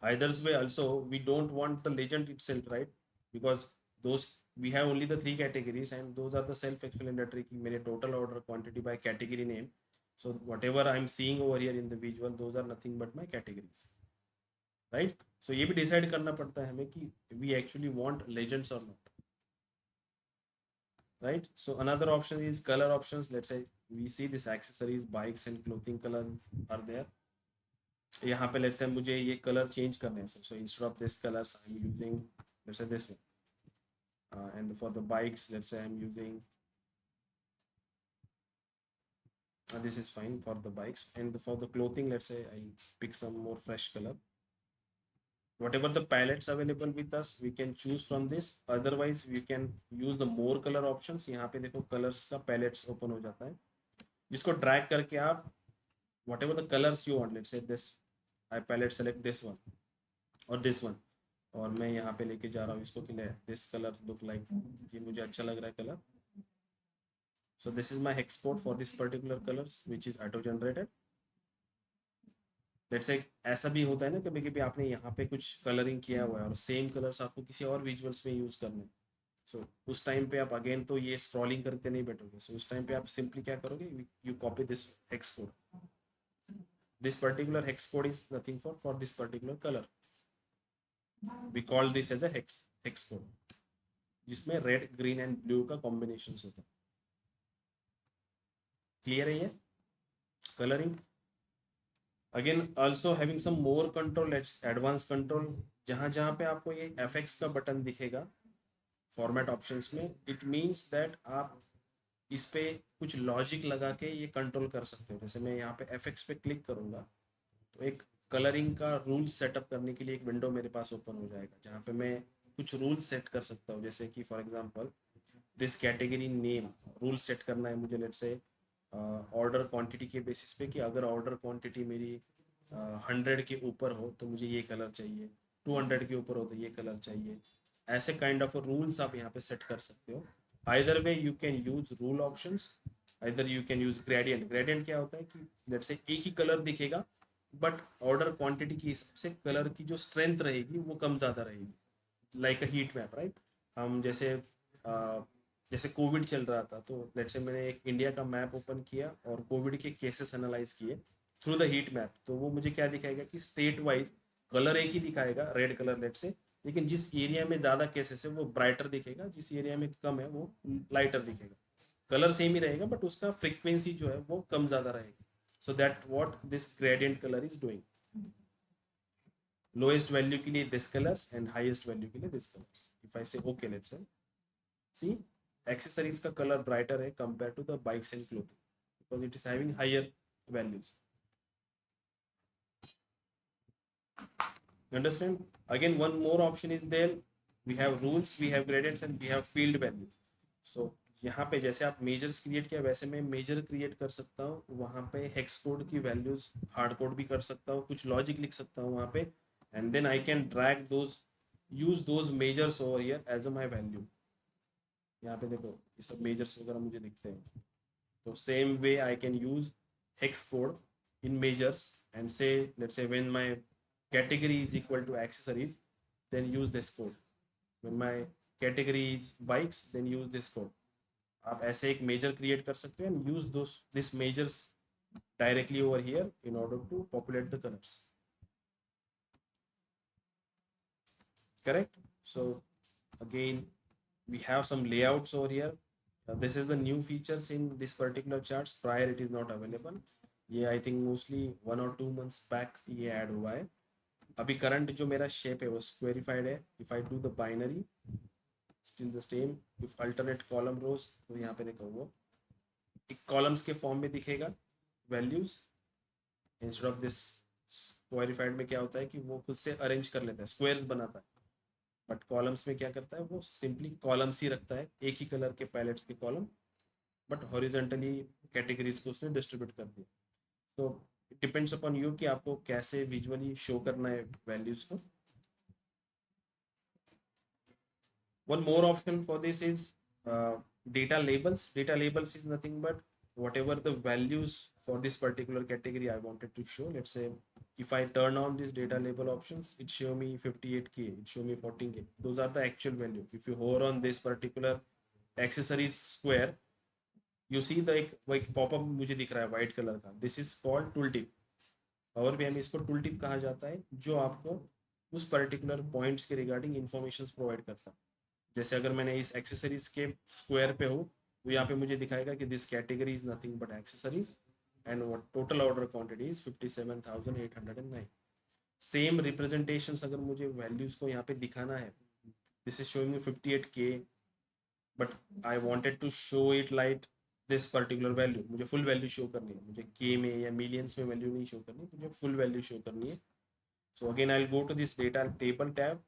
Either way also we don't want the legend itself, right, because those we have only the three categories and those are the self-explanatory कि मेरे total order quantity by category name, so whatever I'm seeing over here in the visual those are nothing but my categories, right। so ये भी decide करना पड़ता है हमें कि we actually want legends or not, right। so another option is color options। let's say we see this accessories bikes and clothing color are there। यहाँ पे let's say मुझे ये कलर चेंज करने हैं, so instead of this colours I am using let's say this one, and for the bikes let's say I am using this is fine for the bikes, and for the clothing let's say I pick some more fresh color, whatever the palettes available with us we can choose from this, otherwise we can use the more color options। यहाँ पे देखो colours का pallets open हो जाता है, जिसको drag करके आप whatever the colors you want, let's say this I palette select this one और दिस वन, और मैं यहाँ पे लेके जा रहा हूँ इसको कि दिस कलर लुक लाइक, ये मुझे अच्छा लग रहा है colour. So this is my hex code for this particular colour which is auto generated. Let's say ऐसा भी होता है ना, कभी कभी आपने यहाँ पे कुछ कलरिंग किया हुआ है और सेम कलर्स आपको किसी और विजुअल्स में यूज करने हैं। सो उस टाइम पे आप अगेन तो ये स्क्रॉलिंग करते नहीं बैठोगे, सो उस टाइम पे आप सिंपली क्या करोगे, you copy this hex code, this particular hex code is nothing for this particular colour, we call this as a hex code, जिसमें रेड ग्रीन एंड ब्लू का कॉम्बिनेशन होता है। क्लियर है ये colouring. Again also having some more control, advance control, जहां जहां पे आपको ये एफएक्स का बटन दिखेगा फॉर्मेट ऑप्शंस में, इट मींस दैट आप इस पे कुछ लॉजिक लगा के ये कंट्रोल कर सकते हो। जैसे मैं यहाँ पे एफएक्स पे क्लिक करूंगा तो एक कलरिंग का रूल सेटअप करने के लिए एक विंडो मेरे पास ओपन हो जाएगा, जहाँ पे मैं कुछ रूल सेट कर सकता हूँ। जैसे कि for example this category name rule set करना है मुझे, लेट्स से ऑर्डर क्वांटिटी के बेसिस पे कि अगर ऑर्डर क्वांटिटी मेरी 100 के ऊपर हो तो मुझे ये कलर चाहिए, 200 के ऊपर हो तो ये कलर चाहिए। ऐसे काइंड ऑफ रूल्स आप यहाँ पे सेट कर सकते हो। Either way you can use rule options, either you can use gradient. Gradient क्या होता है कि लेट्स से एक ही कलर दिखेगा बट ऑर्डर क्वांटिटी के हिसाब से कलर की जो स्ट्रेंथ रहेगी वो कम ज़्यादा रहेगी, like a heat map, right. हम जैसे जैसे कोविड चल रहा था तो लेट्स से मैंने एक इंडिया का मैप ओपन किया और कोविड के केसेस एनालाइज किए थ्रू द हीट मैप, तो वो मुझे क्या दिखाएगा कि स्टेट वाइज कलर एक ही दिखाएगा, रेड कलर लेट से, लेकिन जिस एरिया में ज़्यादा केसेस है वो ब्राइटर दिखेगा, जिस एरिया में कम है वो लाइटर दिखेगा। कलर सेम ही रहेगा बट उसका फ्रिक्वेंसी जो है वो कम ज़्यादा रहेगी। So that what this gradient colour is doing. Lowest value के लिए this colours and highest value के लिए दिस कलर्स। इफ आई से okay let's say C accessories का color brighter है compared to the bikes and clothing because it is having higher values, you understand। again one more option is there, we have rules, we have gradients and we have field value। सो यहाँ पे जैसे आप measures create किया वैसे मैं major create कर सकता हूँ, वहाँ पे हेक्स कोड की वैल्यूज हार्ड कोड भी कर सकता हूँ, कुछ लॉजिक लिख सकता हूँ वहाँ पे, and then I can drag those, use those measures over here as a my value. यहाँ पे देखो ये सब मेजर्स वगैरह मुझे दिखते हैं। तो same way I can use hex code in measures and say, let's say when my category is equal to accessories, then use this code. When my category is bikes, then use this code. आप ऐसे एक major create कर सकते हैं and use those this measures directly over here in order to populate the colors. Correct? So again, we have some layouts over here. This is the new features in this particular charts. Prior it is not available. ये I think mostly 1 or 2 months back ये add हुआ है। अभी current जो मेरा shape है वो squarified है। If I do the binary still the same, if alternate column rows, तो यहाँ पे देखो वो एक कॉलम्स के फॉर्म में दिखेगा वैल्यूज, इंस्टेड ऑफ दिस स्क्वेरिफाइड में क्या होता है कि वो खुद से अरेंज कर लेता है, स्क्वेयर्स बनाता है। बट कॉलम्स में क्या करता है, वो सिंपली कॉलम्स ही रखता है, एक ही कलर के पैलेट्स के कॉलम, बट हॉरिजेंटली कैटेगरीज को उसने डिस्ट्रीब्यूट कर दिया। तो इट डिपेंड्स अपॉन यू कि आपको कैसे विजुअली शो करना है वैल्यूज को। One more option for this is data labels. Data labels is nothing but whatever the values for this particular category I wanted to show. Let's say if I turn on this data label options, it show me 58K, it show me 14K. Those are the actual value. If you hover on this particular accessories square, you see the एक popup मुझे दिख रहा है white colour का, this is called tool tip. और भी हमें इसको टूल टिप कहा जाता है, जो आपको उस पर्टिकुलर पॉइंट्स के रिगार्डिंग इंफॉर्मेशन प्रोवाइड करता है। जैसे अगर मैंने इस एक्सेसरीज के स्क्वायर पे हूँ, तो यहाँ पे मुझे दिखाएगा कि this category is nothing but accessories and what total order quantity is 57,809। Same representation अगर मुझे वैल्यूज को यहाँ पे दिखाना है, this is showing 58K, but I wanted to show it like this particular value, मुझे फुल वैल्यू शो करनी है, मुझे के में या मिलियंस में वैल्यू नहीं शो करनी, मुझे फुल वैल्यू शो करनी है। So again I will go to this data table tab.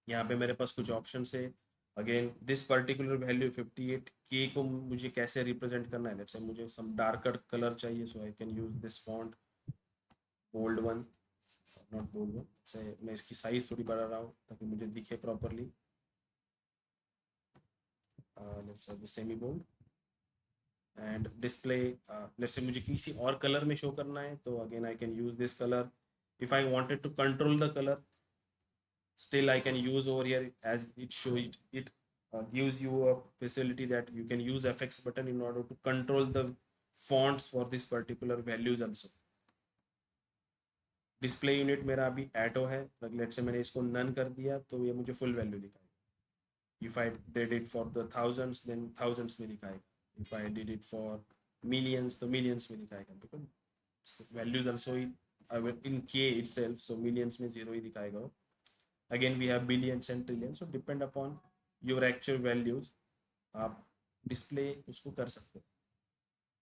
यहाँ पे मेरे पास कुछ ऑप्शन है। Again this particular value 58K को मुझे कैसे रिप्रेजेंट करना है, जैसे मुझे सम डार्कर कलर चाहिए, so I can use this font bold one, not bold one say मैं इसकी साइज थोड़ी बढ़ा रहा हूँ ताकि मुझे दिखे properly. Let's say semi bold and display, let's say मुझे किसी और कलर में शो करना है, तो again I can use this colour. If I wanted to control the colour, still I can use over here as it show it gives you a facility that you can use FX button in order to control the fonts for this particular values also. Display unit मेरा अभी एटो है, late से मैंने इसको none कर दिया तो ये मुझे फुल वैल्यू दिखाएगा। If I did it for the thousands then thousands में दिखाएगा, if I did it for millions तो मिलियंस में दिखाएगा, because values also in K itself, so millions में जीरो ही दिखाएगा। Again we have billions and trillions, so depend upon your actual values आप display उसको कर सकते हो।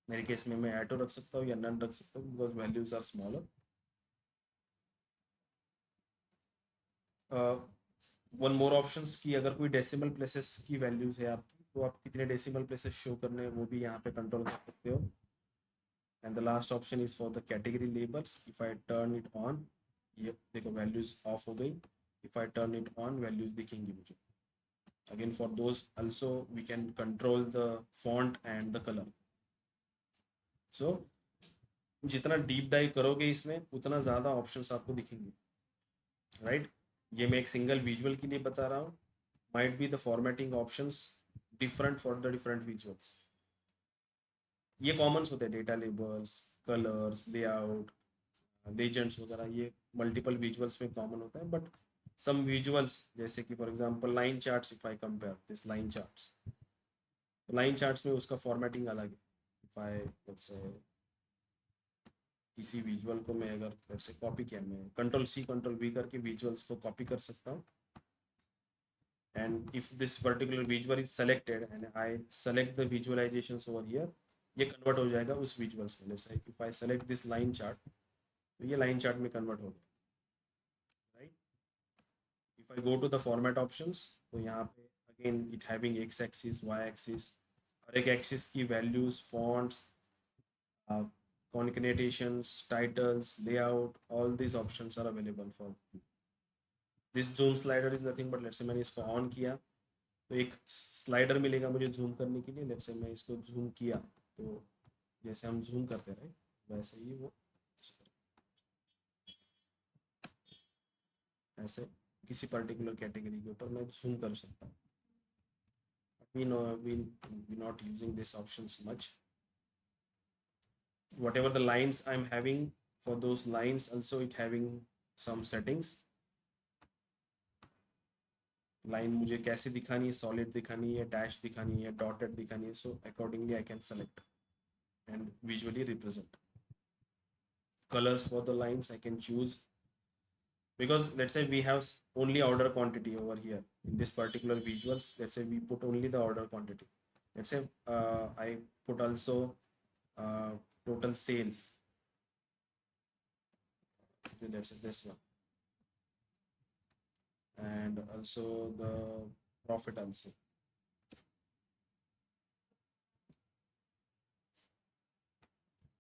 मेरे केस में मैं एटो रख सकता हूँ या नन रख सकता हूँ, because values are smaller. One more options की अगर कोई डेसिमल प्लेसेस की वैल्यूज है आपकी, तो आप कितने डेसिमल प्लेसेस शो करने हैं वो भी यहाँ पे कंट्रोल कर सकते हो। And the last option is for the category labels. If I turn it on, ये देखो वैल्यूज ऑफ हो गई। If I turn it on, values दिखेंगी मुझे। Again for those also we can control the font and the color. So जितना deep dive करोगे इसमें उतना ज़्यादा ऑप्शंस आपको दिखेंगे, राइट? ये मैं एक सिंगल विजुअल के लिए बता रहा हूँ। Might be the formatting options different for the different visuals. ये कॉमन्स होते हैं, data labels, colours, layout, legends वगैरह, ये मल्टीपल विजुअल्स में कॉमन होता है। बट सम विजुअल्स जैसे कि for example line charts, if I compare this line charts, line charts में उसका फॉर्मेटिंग अलग है। इफ आई लेट्स से इसी विजुअल को मैं अगर लेट्स से कॉपी किया, मैं कंट्रोल-C कंट्रोल-V करके विजुअल्स को कॉपी कर सकता हूँ। And if this particular visual is selected and I select the visualisations over here, ये कन्वर्ट हो जाएगा उस विजुअल्स में। Let's say if I select this line chart, तो ये लाइन चार्ट में कन्वर्ट हो गया, right? If I go to the format options, तो यहाँ पे again it having x axis, y axis, और एक axis की values, fonts, concatenations, titles, layout, all these options are available for you. This zoom slider is nothing but let's say मैंने इसको on किया तो एक स्लाइडर मिलेगा मुझे जूम करने के लिए। लेट्स से मैं इसको जूम किया तो जैसे हम जूम करते रहे वैसे ही वो ऐसे किसी पर्टिकुलर कैटेगरी के ऊपर मैं जूम कर सकता हूँ। we know we not using this options much. Whatever the lines I'm having, for those lines also it having some settings. Line मुझे कैसे दिखानी है, सॉलिड दिखानी है, डैश दिखानी है, डॉटेड दिखानी है, so accordingly I can select and visually represent. Colors for the lines I can choose, because let's say we have only order quantity over here in this particular visuals. Let's say we put only the order quantity. Let's say I put also total sales. Let's say this one, and also the profit also.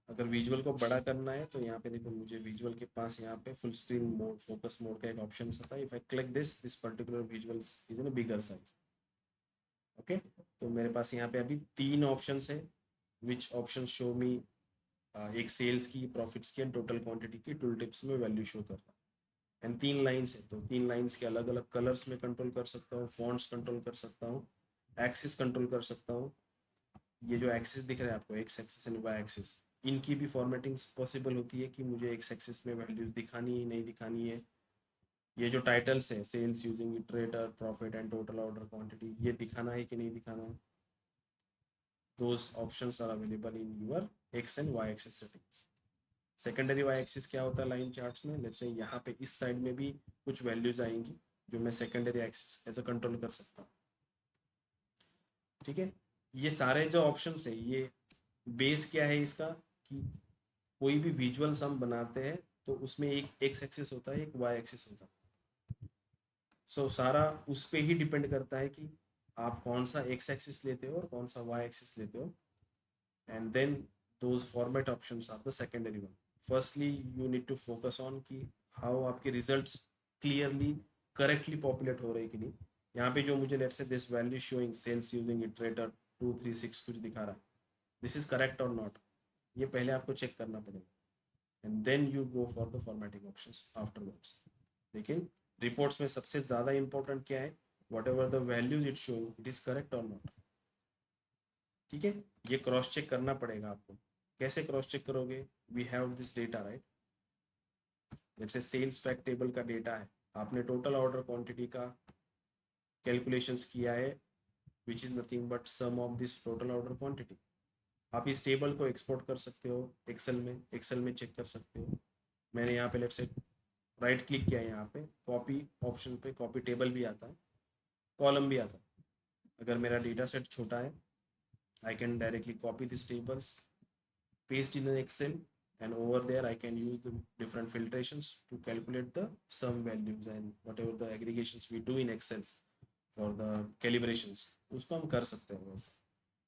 अगर visual को बड़ा करना है तो यहाँ पे देखो मुझे विजुअल के पास यहाँ पे full screen mode, focus mode का एक ऑप्शन आता है। If I click this particular visuals is in a bigger size. Okay, तो मेरे पास यहाँ पे अभी 3 ऑप्शंस है, विच ऑप्शन शो मी एक सेल्स की, प्रॉफिट्स की एंड टोटल क्वांटिटी की टूल टिप्स में वैल्यू शो कर रहा है। एंड 3 लाइन्स है, तो 3 लाइन्स के अलग अलग कलर्स में कंट्रोल कर सकता हूँ, फॉन्ट्स कंट्रोल कर सकता हूँ, एक्सिस कंट्रोल कर सकता हूँ। ये जो एक्सिस दिख रहा है आपको, X axis and Y axis, इनकी भी फॉर्मेटिंग्स पॉसिबल होती है कि मुझे एक्स एक्सिस में वैल्यूज दिखानी है नहीं दिखानी है। ये जो टाइटल्स है, sales using iterator, profit and total order quantity, ये दिखाना है कि नहीं दिखाना है। Those options are available in your X and Y axis settings. Secondary Y axis क्या होता है लाइन चार्ट्स में? लेट्स से यहाँ पे इस साइड में भी कुछ वैल्यूज आएंगी जो मैं secondary axis as a control कर सकता हूँ। ठीक है, ये सारे जो ऑप्शंस है, ये बेस क्या है इसका कि कोई भी विजुअल्स हम बनाते हैं तो उसमें एक एक्स एक्सिस होता है, एक वाई एक्सिस होता है। सो सारा उस पर ही डिपेंड करता है कि आप कौन सा एक्स एक्सिस लेते हो और कौन सा वाई एक्सिस लेते हो। And then those format options are the secondary one. Firstly you need to focus on कि हाउ आपके रिजल्ट्स क्लियरली करेक्टली पॉपुलेट हो रहे कि नहीं। यहाँ पे जो मुझे let's say this value showing sales using iterator 236 कुछ दिखा रहा है, दिस इज करेक्ट और नॉट, ये पहले आपको चेक करना पड़ेगा and then you go for the formatting options afterwards. लेकिन रिपोर्ट्स में सबसे ज़्यादा इंपॉर्टेंट क्या है? Whatever the values it showing, it is correct और नॉट। ठीक है, ये क्रॉस चेक करना पड़ेगा आपको। कैसे क्रॉस चेक करोगे? We have this data right, जैसे सेल्स फैक्ट टेबल का डेटा है, आपने टोटल ऑर्डर क्वांटिटी का कैलकुलेशंस किया है, which is nothing but sum of this total order quantity. आप इस टेबल को एक्सपोर्ट कर सकते हो एक्सेल में चेक कर सकते हो। मैंने यहाँ पे लेट्स से राइट क्लिक किया, यहाँ पे कॉपी ऑप्शन पे कॉपी टेबल भी आता है, कॉलम भी आता है। अगर मेरा डेटा सेट छोटा है, I can directly copy this tables, paste in an Excel, and over there I can use the different filtrations to calculate the sum values and whatever the aggregations we do in Excel for the calibrations, उसको हम कर सकते हैं वैसे।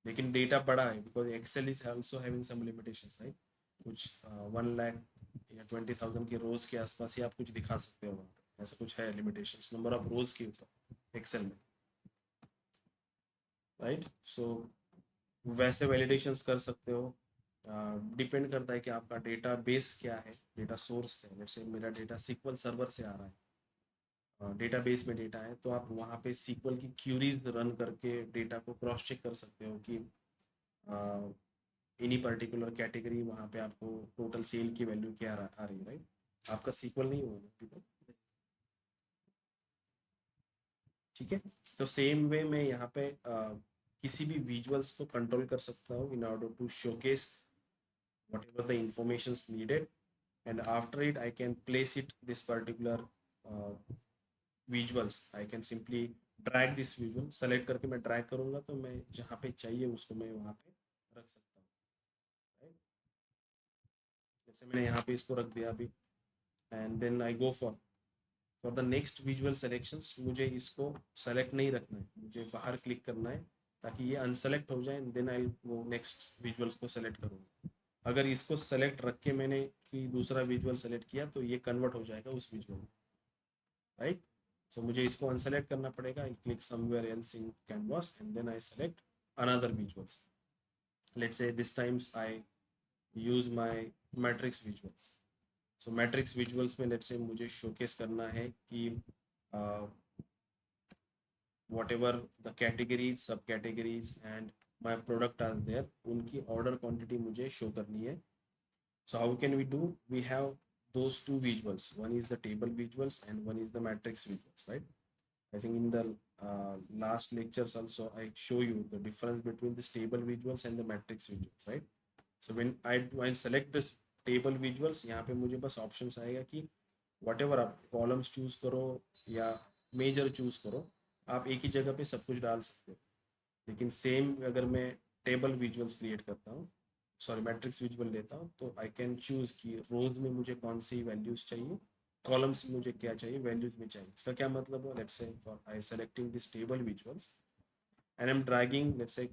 लेकिन data बड़ा है because Excel is also having some limitations right. कुछ 1 लाख या 20,000 के रोज के आसपास ही आप कुछ दिखा सकते हो वहाँ पे, ऐसा कुछ है लिमिटेशंस नंबर ऑफ रोज के ऊपर एक्सेल में राइट। सो वैसे वैलिडेशंस कर सकते हो। डिपेंड करता है कि आपका डेटा बेस क्या है, डेटा सोर्स क्या है। जैसे मेरा डेटा सीक्वल सर्वर से आ रहा है, डेटा बेस में डेटा है, तो आप वहाँ पे सीक्वल की क्यूरीज रन करके डेटा को क्रॉस चेक कर सकते हो कि एनी पर्टिकुलर कैटेगरी वहाँ पे आपको टोटल सेल की वैल्यू क्या आ रही है राइट। आपका सीक्वल नहीं होगा, ठीक है। तो सेम वे में यहाँ पे किसी भी विजुअल्स को कंट्रोल कर सकता हूँ in order to showcase whatever the information is needed, and after it I can place it this particular visuals. I can simply drag this visual, select करके मैं drag करूँगा तो मैं जहाँ पे चाहिए उसको मैं वहाँ पे रख सकता हूँ राइट। जैसे मैंने यहाँ पे इसको रख दिया अभी, and then I go for for the next visual selections मुझे इसको सेलेक्ट नहीं रखना है, मुझे बाहर क्लिक करना है ताकि ये अनसेलेक्ट हो जाए, देन आई वो नेक्स्ट विजुअल्स को सेलेक्ट करूँगा। अगर इसको सेलेक्ट रख के मैंने कि दूसरा विजुअल सेलेक्ट किया तो ये कन्वर्ट हो जाएगा उस विजुअल में, राइट। सो मुझे इसको अनसेलेक्ट करना पड़ेगा, I click somewhere else in canvas and then I select another visuals. Let's say this times I use my matrix visuals. So matrix visuals में लेट्स से मुझे शोकेस करना है कि whatever the categories, सब categories and my product are there, उनकी order quantity मुझे show करनी है. So how can we do? We have those two visuals. One is the table visuals and one is the matrix visuals, right? I think in the last lectures also I show you the difference between this table visuals and the matrix visuals, right? So when I select this table visuals, यहाँ पे मुझे बस options आएगा कि whatever आप columns choose करो या major choose करो, आप एक ही जगह पे सब कुछ डाल सकते हो। लेकिन सेम अगर मैं टेबल विजुअल्स क्रिएट करता हूँ, सॉरी मैट्रिक्स विजुअल लेता हूँ, तो आई कैन चूज कि रोज में मुझे कौन सी वैल्यूज चाहिए, कॉलम्स में मुझे क्या चाहिए, वैल्यूज में चाहिए। इसका क्या मतलब है? Let's say for I selecting this table visuals and I am dragging let's say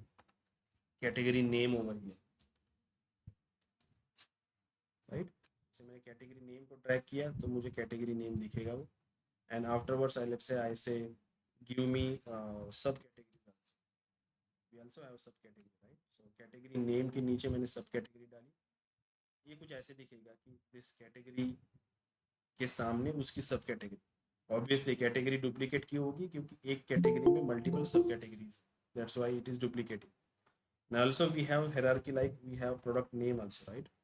category name over here, right. से मैंने कैटेगरी नेम को ड्रैग किया तो मुझे कैटेगरी नेम दिखेगा वो, and afterwards I let's say आई से गिव मी सब category. We also have subcategory, right? So category name के नीचे मैंने सब कैटेगरी डाली, ये कुछ ऐसे दिखेगा कि दिस कैटेगरी के सामने उसकी सब कैटेगरी। ऑब्वियसली कैटेगरी डुप्लीकेट क्यों होगी? क्योंकि एक कैटेगरी में मल्टीपल सब categories, that's why it is duplicating. Now also we have hierarchy, like we have product name also, right?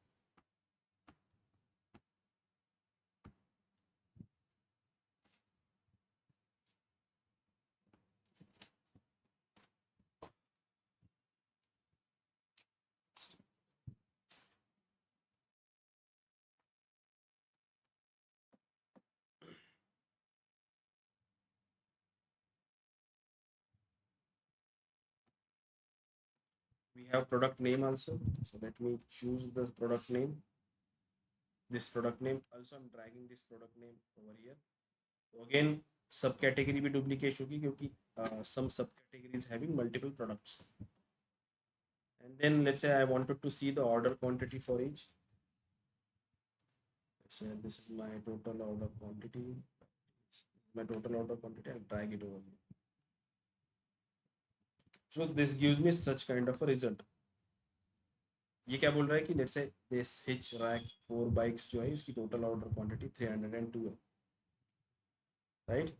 We have product name also, so let me choose the product name. This product name also I'm dragging this product name over here. So again सब category भी duplicate होगी क्योंकि some subcategories having multiple products. And then let's say I wanted to see the order quantity for each. Let's say this is my total order quantity. My total order quantity, I'll drag it over here. So this gives me such kind of a result. ये क्या बोल रहा है कि let's say this hitch rack 4 bikes जो है इसकी total order quantity 302 है, राइट।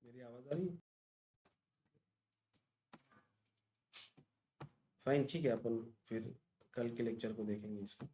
मेरी आवाज आ रही है? फाइन, ठीक है, अपन फिर कल के लेक्चर को देखेंगे इसको।